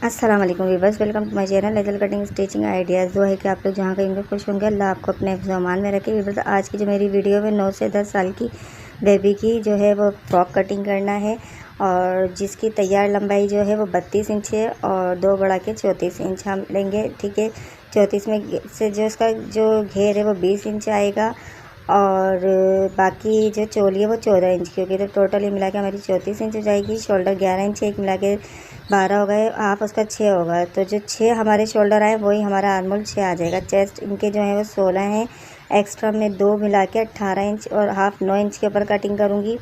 अस्सलाम वालेकुम viewers, welcome to my channel nasal cutting stitching ideas. दुआ है कि आप लोग जहाँ कहीं खुश होंगे, अल्लाह आपको अपने हिफ्ज़-ओ-अमान में रखे। वीवर्स, आज की जो मेरी वीडियो में 9 से 10 साल की बेबी की जो है वो फ्रॉक कटिंग करना है और जिसकी तैयार लंबाई जो है वो 32 इंच है और 2 बड़ा के 34 इंच हम लेंगे। ठीक है, 34 में से जो इसका जो घेर है वो 20 इंच आएगा और बाकी जो चोली है वो 14 इंच की होगी। तो टोटली मिला के हमारी 34 इंच हो जाएगी। शोल्डर 11 इंच है, एक मिला के 12 हो गए, हाफ उसका 6 होगा। तो जो 6 हमारे शोल्डर आए वही हमारा आर्मोल 6 आ जाएगा। चेस्ट इनके जो है वो 16 हैं, एक्स्ट्रा में 2 मिला के 18 इंच और हाफ 9 इंच के ऊपर कटिंग करूँगी।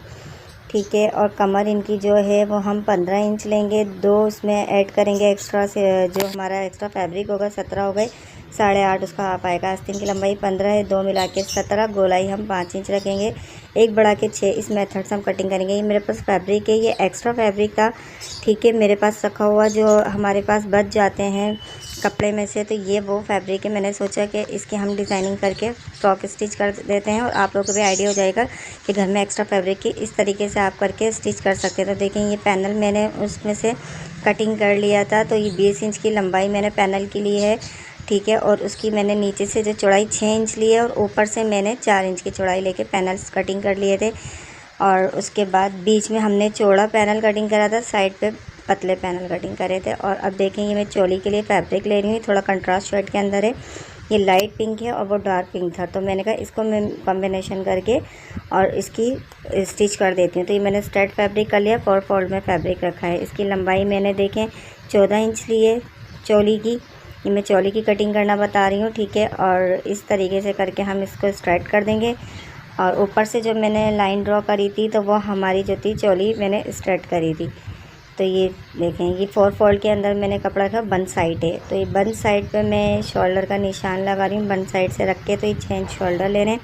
ठीक है, और कमर इनकी जो है वो हम 15 इंच लेंगे, 2 उसमें ऐड करेंगे एक्स्ट्रा से, जो हमारा एक्स्ट्रा फैब्रिक होगा 17 हो गए, 8.5 उसका हाफ आएगा। आस्तीन की लंबाई 15 है, 2 मिला के 17, गोलाई हम 5 इंच रखेंगे, 1 बढ़ा के 6। इस मेथड से हम कटिंग करेंगे। ये मेरे पास फैब्रिक है, ये एक्स्ट्रा फैब्रिक था। ठीक है, मेरे पास रखा हुआ जो हमारे पास बच जाते हैं कपड़े में से, तो ये वो फैब्रिक है। मैंने सोचा कि इसकी हम डिज़ाइनिंग करके फ्रॉक स्टिच कर देते हैं और आप लोगों को भी आइडिया हो जाएगा कि घर में एक्स्ट्रा फैब्रिक की इस तरीके से आप करके स्टिच कर सकते हैं। तो देखें, ये पैनल मैंने उसमें से कटिंग कर लिया था, तो ये 20 इंच की लंबाई मैंने पैनल की ली है। ठीक है, और उसकी मैंने नीचे से जो चौड़ाई 6 इंच ली है और ऊपर से मैंने 4 इंच की चौड़ाई लेके पैनल्स कटिंग कर लिए थे। और उसके बाद बीच में हमने चौड़ा पैनल कटिंग करा था, साइड पे पतले पैनल कटिंग करे थे। और अब देखें, ये मैं चोली के लिए फैब्रिक ले रही हूँ, थोड़ा कंट्रास्ट शेड के अंदर है। ये लाइट पिंक है और वो डार्क पिंक था, तो मैंने कहा इसको मैं कॉम्बिनेशन करके और इसकी स्टिच कर देती हूँ। तो ये मैंने स्ट्रेट फैब्रिक कर लिया, 4 फोल्ड में फैब्रिक रखा है। इसकी लंबाई मैंने देखें 14 इंच ली है चोली की। ये मैं चोली की कटिंग करना बता रही हूँ। ठीक है, और इस तरीके से करके हम इसको स्ट्रेट कर देंगे। और ऊपर से जो मैंने लाइन ड्रॉ करी थी तो वो हमारी जो थी चोली मैंने स्ट्रेट करी थी। तो ये देखें, ये 4 फोल्ड के अंदर मैंने कपड़ा रखा, बंद साइड है। तो ये बंद साइड पे मैं शोल्डर का निशान लगा रही हूँ बंद साइड से रख के। तो ये 6 इंच शोल्डर ले रहे हैं,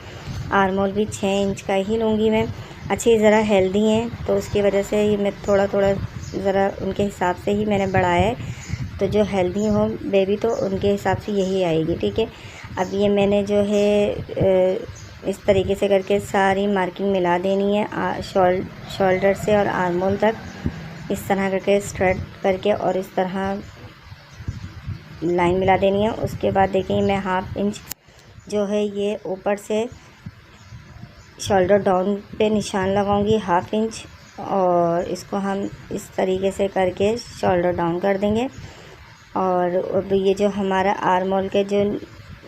आर्मोल भी 6 इंच का ही लूँगी मैं। अच्छी ज़रा हेल्दी हैं तो उसकी वजह से ये मैं थोड़ा थोड़ा ज़रा उनके हिसाब से ही मैंने बढ़ाया है। तो जो हेल्दी हो बेबी तो उनके हिसाब से यही आएगी। ठीक है, अब ये मैंने जो है इस तरीके से करके सारी मार्किंग मिला देनी है शोल्डर से और आर्मोल तक, इस तरह करके स्ट्रेट करके और इस तरह लाइन मिला देनी है। उसके बाद देखिए, मैं हाफ इंच जो है ये ऊपर से शोल्डर डाउन पे निशान लगाऊंगी, हाफ इंच, और इसको हम इस तरीके से करके शोल्डर डाउन कर देंगे। और अब ये जो हमारा आर्मोल के जो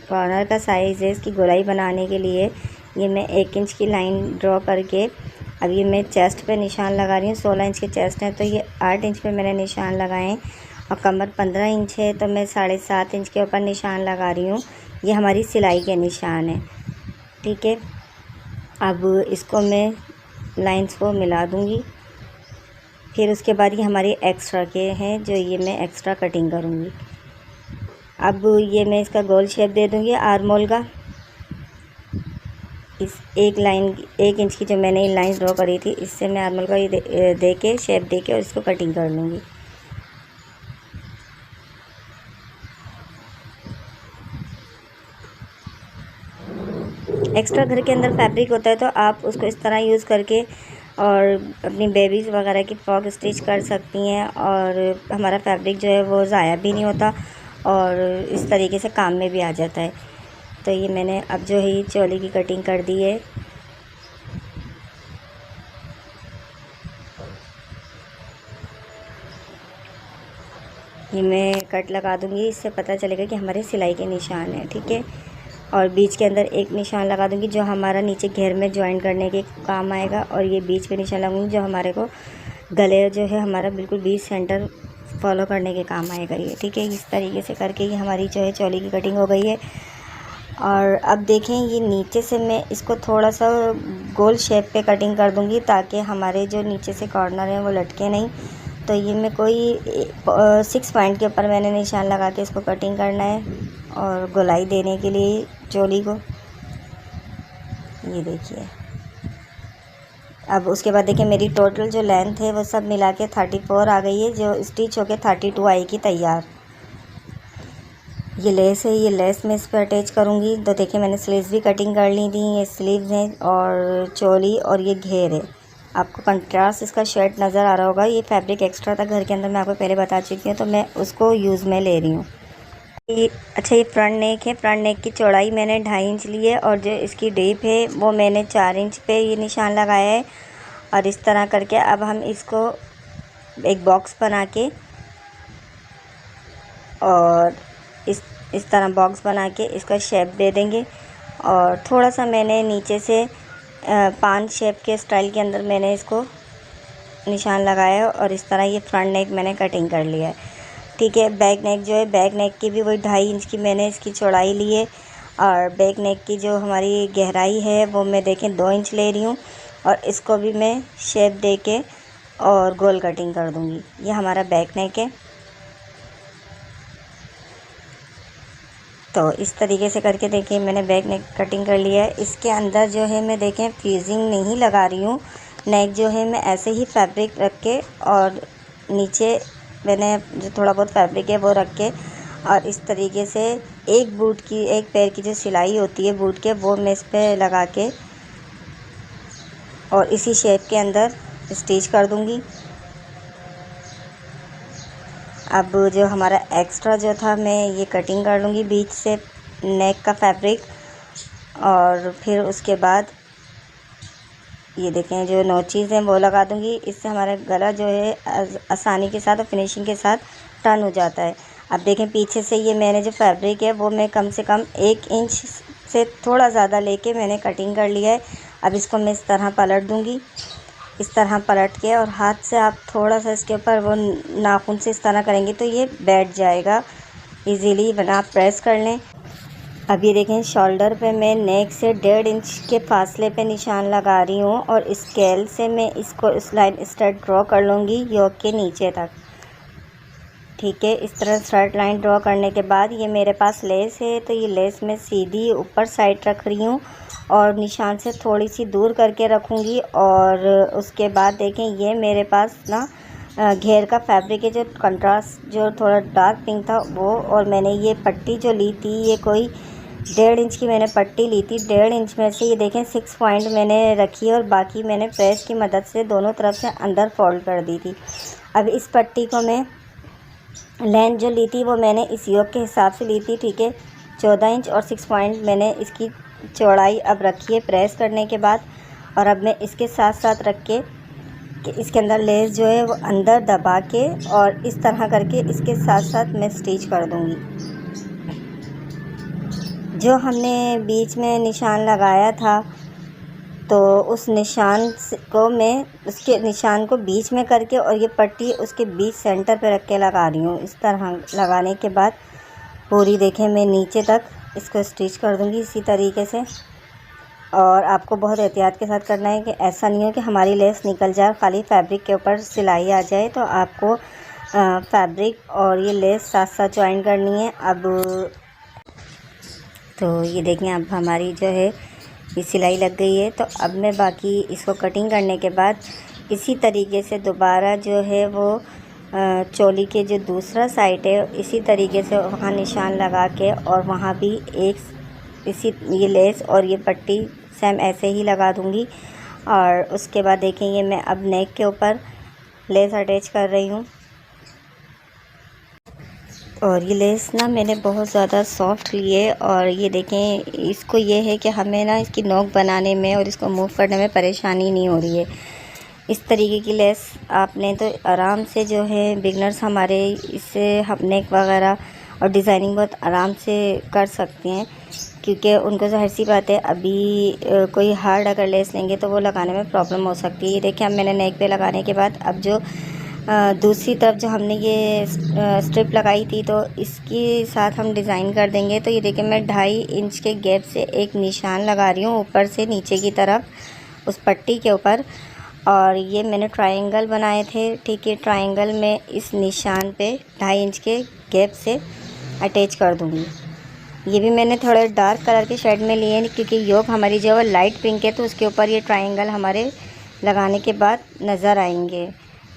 कॉर्नर का साइज़ है, इसकी गोलाई बनाने के लिए ये मैं 1 इंच की लाइन ड्रॉ करके अब ये मैं चेस्ट पे निशान लगा रही हूँ। 16 इंच के चेस्ट है तो ये 8 इंच पे मैंने निशान लगाए हैं और कमर 15 इंच है तो मैं 7.5 इंच के ऊपर निशान लगा रही हूँ। ये हमारी सिलाई के निशान है। ठीक है, अब इसको मैं लाइंस को मिला दूँगी। फिर उसके बाद ये हमारी एक्स्ट्रा के हैं जो ये मैं एक्स्ट्रा कटिंग करूँगी। अब ये मैं इसका गोल शेप दे दूँगी आर्मोल का। इस एक लाइन 1 इंच की जो मैंने लाइन ड्रॉ करी थी, इससे मैं आर्मोल का ये दे के शेप दे के और इसको कटिंग कर लूँगी। एक्स्ट्रा घर के अंदर फैब्रिक होता है तो आप उसको इस तरह यूज़ करके और अपनी बेबीज़ वगैरह की फ्रॉक स्टिच कर सकती हैं और हमारा फैब्रिक जो है वो ज़ाया भी नहीं होता और इस तरीके से काम में भी आ जाता है। तो ये मैंने अब जो है चोली की कटिंग कर दी है। ये मैं कट लगा दूँगी, इससे पता चलेगा कि हमारे सिलाई के निशान हैं। ठीक है, और बीच के अंदर एक निशान लगा दूँगी जो हमारा नीचे घेर में ज्वाइन करने के काम आएगा, और ये बीच में निशान लगाऊंगी जो हमारे को गले जो है हमारा बिल्कुल बीच सेंटर फॉलो करने के काम आएगा ये। ठीक है, इस तरीके से करके ये हमारी जो है चोली की कटिंग हो गई है। और अब देखें, ये नीचे से मैं इसको थोड़ा सा गोल शेप पे कटिंग कर दूँगी ताकि हमारे जो नीचे से कॉर्नर हैं वो लटके नहीं। तो ये मैं कोई 6 पॉइंट के ऊपर मैंने निशान लगा के इसको कटिंग करना है और गोलाई देने के लिए चोली को। ये देखिए, अब उसके बाद देखिए मेरी टोटल जो लेंथ है वो सब मिला के 34 आ गई है, जो स्टिच होके 32 आएगी तैयार। ये लेस है, ये लेस मैं इस पर अटैच करूँगी। तो देखिए, मैंने स्लीव्स भी कटिंग कर ली थी, ये स्लीव्स हैं और चोली और ये घेर है। आपको कंट्रास्ट इसका शेड नज़र आ रहा होगा। ये फैब्रिक एक्स्ट्रा था घर के अंदर, मैं आपको पहले बता चुकी हूँ, तो मैं उसको यूज़ में ले रही हूँ। अच्छा, ये फ्रंट नेक है। फ्रंट नेक की चौड़ाई मैंने 2.5 इंच ली है और जो इसकी डीप है वो मैंने 4 इंच पे ये निशान लगाया है। और इस तरह करके अब हम इसको एक बॉक्स बना के और इस तरह बॉक्स बना के इसका शेप दे देंगे। और थोड़ा सा मैंने नीचे से 5 शेप के स्टाइल के अंदर मैंने इसको निशान लगाया है और इस तरह ये फ्रंट नेक मैंने कटिंग कर लिया है। ठीक है, बैक नेक जो है, बैक नेक की भी वही 2.5 इंच की मैंने इसकी चौड़ाई ली है और बैक नेक की जो हमारी गहराई है वो मैं देखें 2 इंच ले रही हूँ और इसको भी मैं शेप दे के और गोल कटिंग कर दूँगी। ये हमारा बैक नेक है। तो इस तरीके से करके देखिए मैंने बैक नेक कटिंग कर लिया है। इसके अंदर जो है मैं देखें फ्यूजिंग नहीं लगा रही हूँ। नेक जो है मैं ऐसे ही फैब्रिक रख के और नीचे मैंने जो थोड़ा बहुत फैब्रिक है वो रख के और इस तरीके से एक पैर की जो सिलाई होती है बूट के, वो मैं इस पर लगा के और इसी शेप के अंदर स्टिच कर दूँगी। अब जो हमारा एक्स्ट्रा जो था मैं ये कटिंग कर लूँगी बीच से नेक का फैब्रिक और फिर उसके बाद ये देखें जो नोचीज़ हैं वो लगा दूँगी। इससे हमारा गला जो है आसानी के साथ और फिनिशिंग के साथ टर्न हो जाता है। अब देखें पीछे से ये मैंने जो फैब्रिक है वो मैं कम से कम 1 इंच से थोड़ा ज़्यादा लेके मैंने कटिंग कर लिया है। अब इसको मैं इस तरह पलट दूँगी। इस तरह पलट के और हाथ से आप थोड़ा सा इसके ऊपर वो नाखून से इस तरह करेंगे तो ये बैठ जाएगा इजीली, वरना आप प्रेस कर लें। अब ये देखें शोल्डर पे मैं नेक से 1.5 इंच के फासले पे निशान लगा रही हूँ और स्केल से मैं इसको इस लाइन स्ट्रेट ड्रॉ कर लूँगी योक के नीचे तक। ठीक है, इस तरह स्ट्रेट लाइन ड्रॉ करने के बाद ये मेरे पास लेस है तो ये लेस मैं सीधी ऊपर साइड रख रही हूँ और निशान से थोड़ी सी दूर करके रखूँगी। और उसके बाद देखें ये मेरे पास ना घेर का फैब्रिक है, जो कंट्रास्ट जो थोड़ा डार्क पिंक था वो, और मैंने ये पट्टी जो ली थी ये कोई 1.5 इंच की मैंने पट्टी ली थी। 1.5 इंच में से ये देखें 6 पॉइंट मैंने रखी और बाकी मैंने प्रेस की मदद से दोनों तरफ से अंदर फोल्ड कर दी थी। अब इस पट्टी को मैं लेंथ जो ली थी वो मैंने इस योक के हिसाब से ली थी। ठीक है, 14 इंच और 6 पॉइंट मैंने इसकी चौड़ाई अब रखी है प्रेस करने के बाद। और अब मैं इसके साथ साथ रख के कि इसके अंदर लेस जो है वो अंदर दबा के और इस तरह करके इसके साथ साथ मैं स्टिच कर दूंगी। जो हमने बीच में निशान लगाया था तो उस निशान को मैं उसके निशान को बीच में करके और ये पट्टी उसके बीच सेंटर पे रख के लगा रही हूँ। इस तरह लगाने के बाद पूरी देखें मैं नीचे तक इसको स्टिच कर दूँगी इसी तरीके से। और आपको बहुत एहतियात के साथ करना है कि ऐसा नहीं हो कि हमारी लेस निकल जाए, खाली फैब्रिक के ऊपर सिलाई आ जाए। तो आपको फैब्रिक और ये लेस साथ साथ ज्वाइन करनी है। अब तो ये देखें अब हमारी जो है ये सिलाई लग गई है। तो अब मैं बाकी इसको कटिंग करने के बाद इसी तरीके से दोबारा जो है वो चोली के जो दूसरा साइड है इसी तरीके से वहाँ निशान लगा के और वहाँ भी इसी ये लेस और ये पट्टी सेम ऐसे ही लगा दूँगी। और उसके बाद देखेंगे मैं अब नेक के ऊपर लेस अटैच कर रही हूँ। और ये लेस ना मैंने बहुत ज़्यादा सॉफ्ट ली है और ये देखें इसको ये है कि हमें ना इसकी नोक बनाने में और इसको मूव करने में परेशानी नहीं हो रही है। इस तरीके की लेस आपने तो आराम से जो है बिगनर्स हमारे इससे हम नेक वगैरह और डिज़ाइनिंग बहुत आराम से कर सकते हैं, क्योंकि उनको ज़ाहिर सी बात है अभी कोई हार्ड अगर लेस लेंगे तो वो लगाने में प्रॉब्लम हो सकती है। ये देखिए अब मैंने नेक पे लगाने के बाद अब जो दूसरी तरफ जो हमने ये स्ट्रिप लगाई थी तो इसके साथ हम डिज़ाइन कर देंगे। तो ये देखिए मैं 2.5 इंच के गैप से एक निशान लगा रही हूँ ऊपर से नीचे की तरफ उस पट्टी के ऊपर। और ये मैंने ट्रायंगल बनाए थे। ठीक है, ट्रायंगल में इस निशान पे 2.5 इंच के गैप से अटैच कर दूँगी। ये भी मैंने थोड़े डार्क कलर के शेड में लिए हैं क्योंकि योक हमारी जो है लाइट पिंक है तो उसके ऊपर ये ट्रायंगल हमारे लगाने के बाद नज़र आएंगे।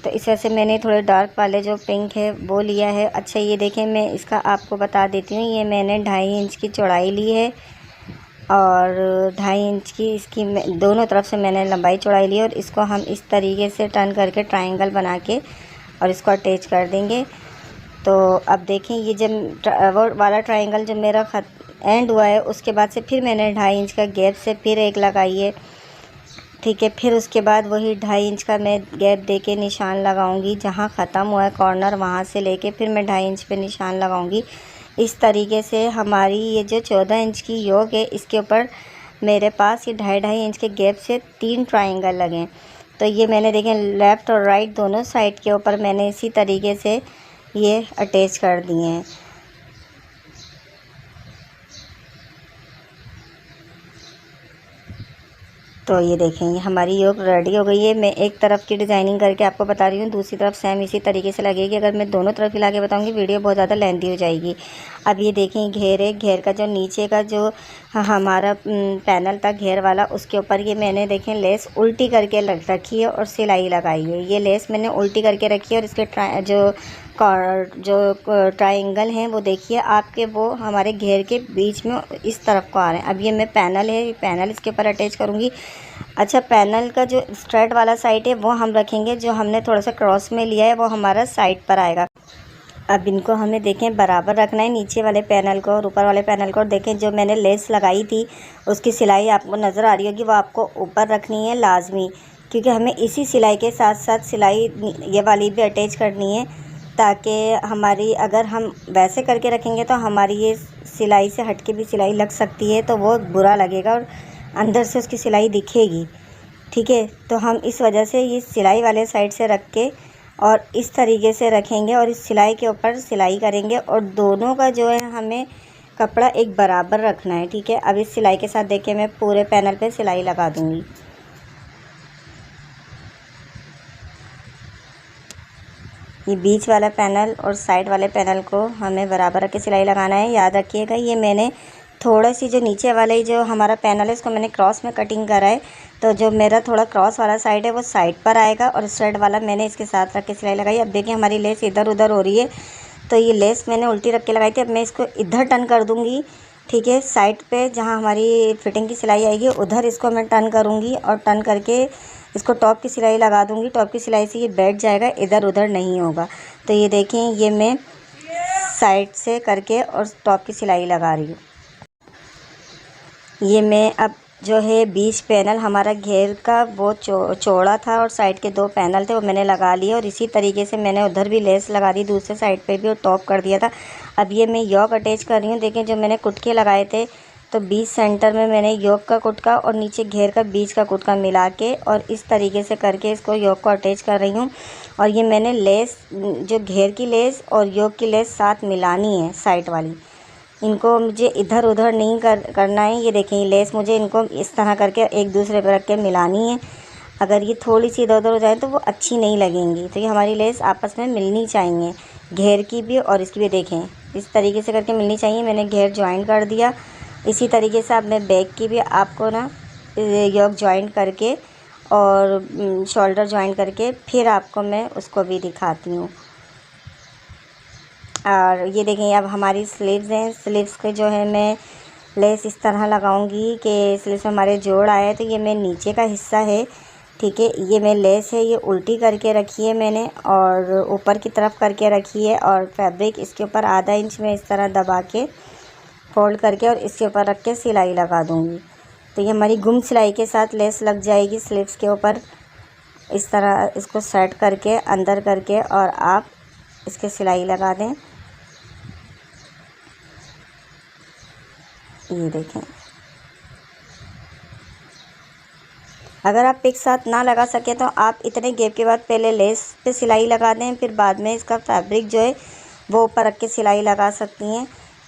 तो इस वजह से मैंने थोड़े डार्क वाले जो पिंक है वो लिया है। अच्छा ये देखें मैं इसका आपको बता देती हूँ, ये मैंने 2.5 इंच की चौड़ाई ली है और 2.5 इंच की इसकी दोनों तरफ से मैंने लंबाई चौड़ाई ली और इसको हम इस तरीके से टर्न करके ट्रायंगल बना के और इसको अटैच कर देंगे। तो अब देखें ये जब वो वाला ट्रायंगल जब मेरा एंड हुआ है, उसके बाद से फिर मैंने 2.5 इंच का गैप से फिर एक लगाई है, ठीक है। फिर उसके बाद वही 2.5 इंच का मैं गैप दे के निशान लगाऊंगी, जहाँ ख़त्म हुआ है कॉर्नर वहाँ से लेके फिर मैं 2.5 इंच पे निशान लगाऊंगी। इस तरीके से हमारी ये जो 14 इंच की योक है, इसके ऊपर मेरे पास ये 2.5 इंच के गैप से 3 ट्रायंगल लगे। तो ये मैंने देखें लेफ़्ट और राइट दोनों साइड के ऊपर मैंने इसी तरीके से ये अटैच कर दिए हैं। तो ये देखें ये हमारी योक रेडी हो गई है। मैं एक तरफ की डिज़ाइनिंग करके आपको बता रही हूँ, दूसरी तरफ सेम इसी तरीके से लगेगी। अगर मैं दोनों तरफ हिला के बताऊँगी वीडियो बहुत ज़्यादा लेंथी हो जाएगी। अब ये देखें घेर का जो नीचे का जो हमारा पैनल था घेर वाला, उसके ऊपर ये मैंने देखें लेस उल्टी करके रखी है और सिलाई लगाई है। ये लेस मैंने उल्टी करके रखी है और इसके जो ट्रायंगल हैं वो देखिए आपके वो हमारे घेर के बीच में इस तरफ को आ रहे हैं। अब ये मैं पैनल है, पैनल इसके ऊपर अटैच करूँगी। अच्छा, पैनल का जो स्ट्रेट वाला साइड है वो हम रखेंगे, जो हमने थोड़ा सा क्रॉस में लिया है वो हमारा साइड पर आएगा। अब इनको हमें देखें बराबर रखना है, नीचे वाले पैनल को और ऊपर वाले पैनल को। और देखें जो मैंने लेस लगाई थी उसकी सिलाई आपको नज़र आ रही होगी, वो आपको ऊपर रखनी है लाजमी, क्योंकि हमें इसी सिलाई के साथ साथ सिलाई ये वाली भी अटैच करनी है, ताकि हमारी अगर हम वैसे करके रखेंगे तो हमारी ये सिलाई से हट के भी सिलाई लग सकती है, तो वो बुरा लगेगा और अंदर से उसकी सिलाई दिखेगी, ठीक है। तो हम इस वजह से ये सिलाई वाले साइड से रख के और इस तरीके से रखेंगे और इस सिलाई के ऊपर सिलाई करेंगे और दोनों का जो है हमें कपड़ा एक बराबर रखना है, ठीक है। अब इस सिलाई के साथ देखिए मैं पूरे पैनल पे सिलाई लगा दूँगी। ये बीच वाला पैनल और साइड वाले पैनल को हमें बराबर रख के सिलाई लगाना है। याद रखिएगा ये मैंने थोड़ा सी जो नीचे वाले जो हमारा पैनल है इसको मैंने क्रॉस में कटिंग करा है, तो जो मेरा थोड़ा क्रॉस वाला साइड है वो साइड पर आएगा और स्ट्रेट वाला मैंने इसके साथ रख के सिलाई लगाई। अब देखिए हमारी लेस इधर उधर हो रही है, तो ये लेस मैंने उल्टी रख के लगाई थी। अब मैं इसको इधर टर्न कर दूँगी, ठीक है। साइड पे जहाँ हमारी फिटिंग की सिलाई आएगी उधर इसको मैं टर्न करूँगी और टर्न करके इसको टॉप की सिलाई लगा दूँगी। टॉप की सिलाई से ये बैठ जाएगा, इधर उधर नहीं होगा। तो ये देखें ये मैं साइड से करके और टॉप की सिलाई लगा रही हूँ। ये मैं अब जो है बीच पैनल हमारा घेर का वो चौड़ा था और साइड के 2 पैनल थे वो मैंने लगा लिए और इसी तरीके से मैंने उधर भी लेस लगा दी, दूसरे साइड पे भी और टॉप कर दिया था। अब ये मैं योक अटैच कर रही हूँ। देखें जो मैंने कुटके लगाए थे तो बीच सेंटर में मैंने योक का कुटका और नीचे घेर का बीच का कुटका मिला के और इस तरीके से करके इसको योक को अटैच कर रही हूँ। और ये मैंने लेस जो घेर की लेस और योक की लेस साथ मिलानी है साइड वाली, इनको मुझे इधर उधर नहीं करना है। ये देखें ये लेस मुझे इनको इस तरह करके एक दूसरे पर रख के मिलानी है। अगर ये थोड़ी सी इधर उधर हो जाए तो वो अच्छी नहीं लगेंगी, तो ये हमारी लेस आपस में मिलनी चाहिए, घेर की भी और इसकी भी। देखें इस तरीके से करके मिलनी चाहिए। मैंने घेर ज्वाइन कर दिया, इसी तरीके से अब मैं बैक की भी आपको ना योक ज्वाइन करके और शोल्डर ज्वाइन करके फिर आपको मैं उसको भी दिखाती हूँ। और ये देखें अब हमारी स्लीव्स हैं, स्लीव्स के जो है मैं लेस इस तरह लगाऊंगी कि स्लीव्स में हमारे जोड़ आए। तो ये मैं नीचे का हिस्सा है, ठीक है। ये मैं लेस है ये उल्टी करके रखी है मैंने और ऊपर की तरफ करके रखी है और फैब्रिक इसके ऊपर आधा इंच में इस तरह दबा के फोल्ड करके और इसके ऊपर रख के सिलाई लगा दूँगी। तो ये हमारी गुम सिलाई के साथ लेस लग जाएगी स्लीव्स के ऊपर। इस तरह इसको सेट करके अंदर करके और आप इसके सिलाई लगा दें। ये देखें, अगर आप एक साथ ना लगा सके तो आप इतने गैप के बाद पहले लेस पे सिलाई लगा दें, फिर बाद में इसका फैब्रिक जो है वो ऊपर रख के सिलाई लगा सकती हैं।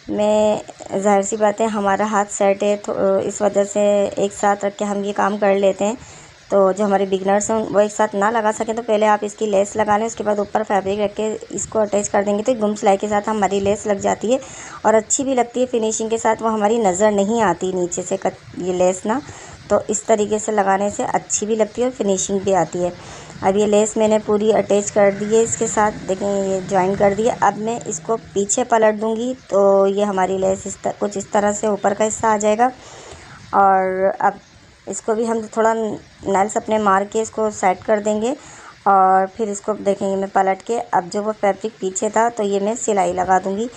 मैं ज़ाहिर सी बात है हमारा हाथ सेट है तो इस वजह से एक साथ रख के हम ये काम कर लेते हैं। तो जो हमारे बिगनर्स हैं वो एक साथ ना लगा सकें तो पहले आप इसकी लेस लगा लें, उसके बाद ऊपर फैब्रिक रख के इसको अटैच कर देंगे तो गुम सिलाई के साथ हमारी लेस लग जाती है और अच्छी भी लगती है फिनिशिंग के साथ। वो हमारी नज़र नहीं आती नीचे से ये लेस ना, तो इस तरीके से लगाने से अच्छी भी लगती है और फिनिशिंग भी आती है। अब ये लेस मैंने पूरी अटैच कर दी है इसके साथ, देखें ये ज्वाइन कर दिया। अब मैं इसको पीछे पलट दूँगी तो ये हमारी लेस कुछ इस तरह से ऊपर का हिस्सा आ जाएगा और अब इसको भी हम थोड़ा नाइल्स अपने मार के इसको सेट कर देंगे और फिर इसको देखेंगे मैं पलट के। अब जो वो फैब्रिक पीछे था तो ये मैं सिलाई लगा दूँगी।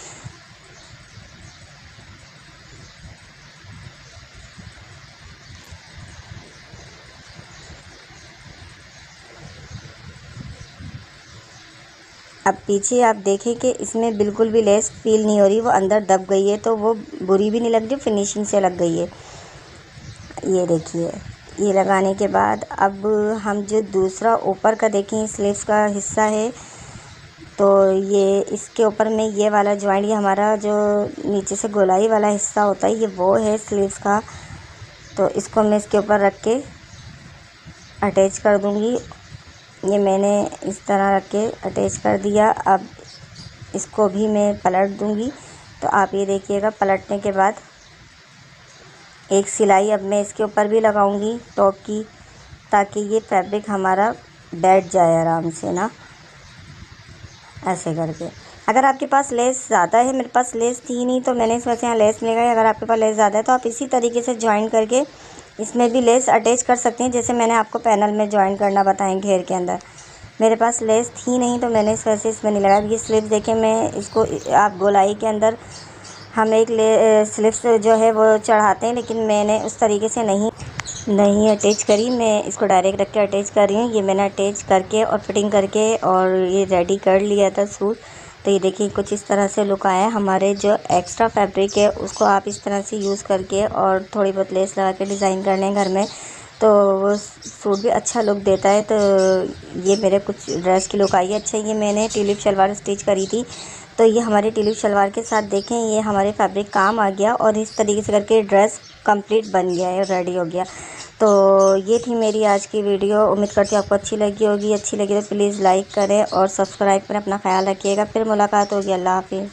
अब पीछे आप देखें कि इसमें बिल्कुल भी लेस फील नहीं हो रही, वो अंदर दब गई है, तो वो बुरी भी नहीं लग रही, फिनिशिंग से लग गई है। ये देखिए, ये लगाने के बाद अब हम जो दूसरा ऊपर का देखें स्लीव्स का हिस्सा है, तो ये इसके ऊपर में ये वाला जॉइंट, ये हमारा जो नीचे से गोलाई वाला हिस्सा होता है, ये वो है स्लीव्स का। तो इसको मैं इसके ऊपर रख के अटैच कर दूँगी। ये मैंने इस तरह रख के अटैच कर दिया। अब इसको भी मैं पलट दूँगी। तो आप ये देखिएगा, पलटने के बाद एक सिलाई अब मैं इसके ऊपर भी लगाऊंगी टॉप की, ताकि ये फैब्रिक हमारा बैठ जाए आराम से ना, ऐसे करके। अगर आपके पास लेस ज़्यादा है, मेरे पास लेस थी नहीं तो मैंने इस वजह से यहाँ लेस लगाई। अगर आपके पास लेस ज़्यादा है तो आप इसी तरीके से ज्वाइन करके इसमें भी लेस अटैच कर सकते हैं, जैसे मैंने आपको पैनल में ज्वाइन करना बताएं घेर के अंदर। मेरे पास लेस थी नहीं तो मैंने इस वजह से इसमें नहीं लगाया। ये स्लिप देखें, मैं इसको आप गोलाई के अंदर हम एक स्लिप्स जो है वो चढ़ाते हैं, लेकिन मैंने उस तरीके से नहीं अटैच करी। मैं इसको डायरेक्ट रख के अटैच कर रही हूँ। ये मैंने अटैच करके और फिटिंग करके और ये रेडी कर लिया था सूट। तो ये देखिए कुछ इस तरह से लुक आया। हमारे जो एक्स्ट्रा फैब्रिक है उसको आप इस तरह से यूज़ करके और थोड़ी बहुत लेस लगा के डिज़ाइन करने घर में, तो वो सूट भी अच्छा लुक देता है। तो ये मेरे कुछ ड्रेस की लुक आई है। अच्छा, ये मैंने ट्यूलिप शलवार स्टिच करी थी, तो ये हमारे ट्यूलिप शलवार के साथ देखें ये हमारे फैब्रिक काम आ गया और इस तरीके से करके ड्रेस कंप्लीट बन गया है, रेडी हो गया। तो ये थी मेरी आज की वीडियो। उम्मीद करती हूँ आपको अच्छी लगी होगी। अच्छी लगी तो प्लीज़ लाइक करें और सब्सक्राइब करें। अपना ख्याल रखिएगा। फिर मुलाकात होगी। अल्लाह हाफिज़।